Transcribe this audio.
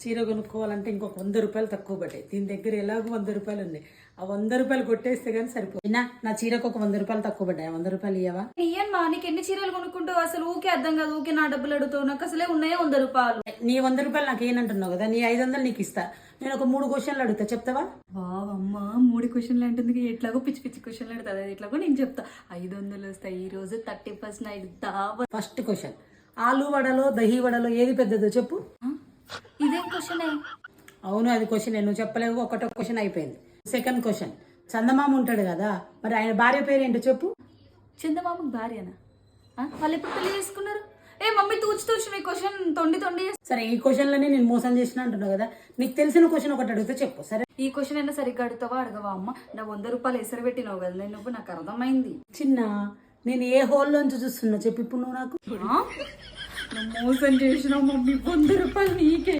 చీర కొనుక్కోవాలంటే ఇంకొక 100 రూపాయలు తక్కువ పడ్డాయి. దీని దగ్గర ఎలాగో 100 రూపాయలు ఉన్నాయి. ఆ 100 రూపాయలు కొట్టేస్తే కానీ సరిపోయినా నా చీరకు ఒక 100 రూపాయలు తక్కువ పడ్డాయి. 100 రూపాయలు ఇవ్వవా? ఇయ్యను మా, నీకు ఎన్ని చీరలు కొనుక్కుంటావు? అసలు ఊకే అర్థం కాదు, ఊకే నా డబ్బులు అడుగుతావు. నాకు అసలే ఉన్నాయే 100 రూపాయలు. నీ 100 రూపాయలు నాకు ఏనంటున్నావు కదా, నీ 500 నీకు ఇస్తా. నేను ఒక 3 క్వశ్చన్లు అడుగుతా, చెప్తావా? వావమ్మ 3 క్వశ్చన్లు అంటుంది. ఎట్లాగో పిచ్చి పిచ్చి క్వశ్చన్లు అడుగుతుంది. అది ఎట్లాగో నేను చెప్తా. 500 వస్తాయి. ఈ రోజు 31st నైట్ దావా. ఫస్ట్ క్వశ్చన్, ఆలు వడలో దహి వడలో ఏది పెద్దదో చెప్పు. ఇదేం క్వశ్చన్? అవును, అది క్వశ్చన్. నువ్వు చెప్పలేవు, ఒకటో క్వశ్చన్ అయిపోయింది. సెకండ్ క్వశ్చన్, చందమామ ఉంటాడు కదా, మరి ఆయన భార్య పేరు ఏంటో చెప్పు. చందమామకు భార్యనా? వాళ్ళు ఎప్పుడు పెళ్లి చేసుకున్నారు? ఏ మమ్మీ తూచి తూచి నీ క్వశ్చన్ తొండి. సరే, ఈ క్వశ్చన్లోనే నేను మోసం చేసిన అంటున్నావు కదా, నీకు తెలిసిన క్వశ్చన్ ఒకటి అడిగితే చెప్పు. సరే, ఈ క్వశ్చన్ అయినా సరిగ్గా అడుగుతావా అడగవా? అమ్మ నా 100 రూపాయలు ఎసరు పెట్టినావు కదా నువ్వు, నాకు అర్థమైంది. చిన్న, నేను ఏ హోల్లోంచి చూస్తున్నా చెప్పు ఇప్పుడు నువ్వు నాకు. నువ్వు మోసం చేసినావు మమ్మీ. 100 రూపాయలు నీకే.